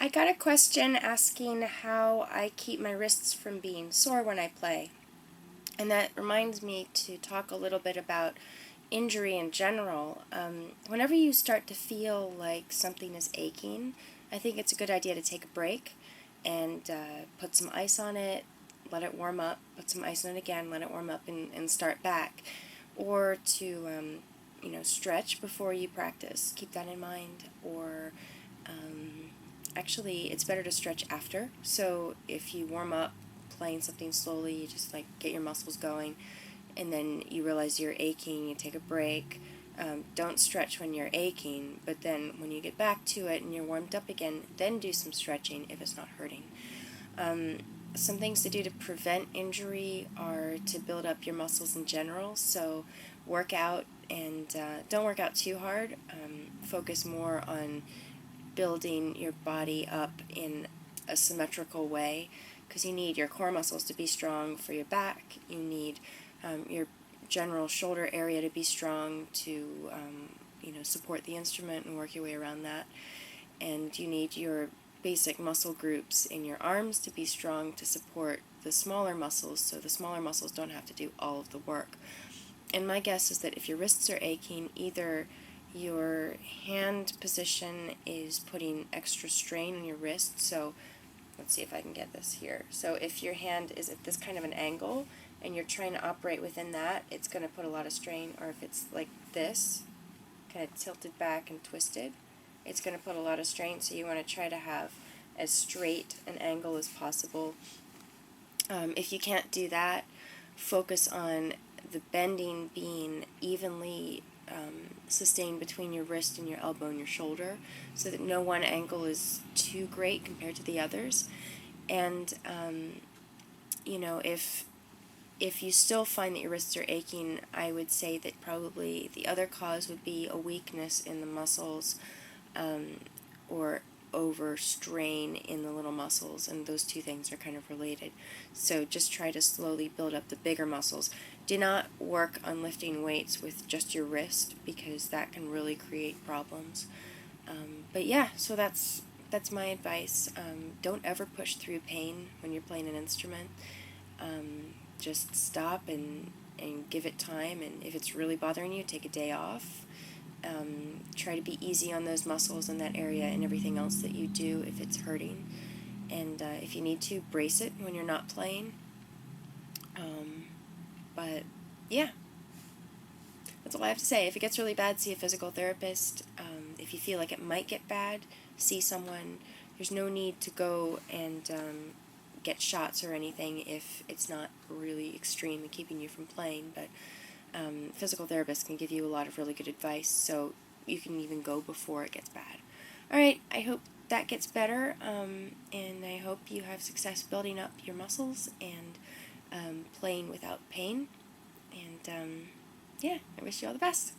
I got a question asking how I keep my wrists from being sore when I play. And that reminds me to talk a little bit about injury in general. Whenever you start to feel like something is aching, I think it's a good idea to take a break and put some ice on it, let it warm up, put some ice on it again, let it warm up, and start back. Or to, stretch before you practice. Keep that in mind. Or actually, it's better to stretch after. So if you warm up playing something slowly, you just get your muscles going, and then you realize you're aching, you take a break. Don't stretch when you're aching, but then when you get back to it and you're warmed up again, then do some stretching if it's not hurting. Some things to do to prevent injury are to build up your muscles in general. So work out, and don't work out too hard. Focus more on building your body up in a symmetrical way, because you need your core muscles to be strong for your back. You need your general shoulder area to be strong to support the instrument and work your way around that. And you need your basic muscle groups in your arms to be strong to support the smaller muscles, so the smaller muscles don't have to do all of the work. And my guess is that if your wrists are aching, either your hand position is putting extra strain on your wrist. So let's see if I can get this here. So if your hand is at this kind of an angle and you're trying to operate within that, it's going to put a lot of strain. Or if it's like this, kind of tilted back and twisted, it's going to put a lot of strain. So you want to try to have as straight an angle as possible. If you can't do that, focus on the bending being evenly sustained between your wrist and your elbow and your shoulder, so that no one angle is too great compared to the others. And if you still find that your wrists are aching, I would say that probably the other cause would be a weakness in the muscles, or overstrain in the little muscles, and those two things are kind of related. So just try to slowly build up the bigger muscles. Do not work on lifting weights with just your wrist, because that can really create problems. But yeah, so that's my advice. Don't ever push through pain when you're playing an instrument. Just stop and give it time, and if it's really bothering you, take a day off. Try to be easy on those muscles in that area and everything else that you do if it's hurting. And if you need to, brace it when you're not playing. But yeah, that's all I have to say. If it gets really bad, see a physical therapist. If you feel like it might get bad, see someone. There's no need to go and get shots or anything if it's not really extreme and keeping you from playing. But physical therapists can give you a lot of really good advice, so you can even go before it gets bad. Alright, I hope that gets better, and I hope you have success building up your muscles and playing without pain. And yeah, I wish you all the best.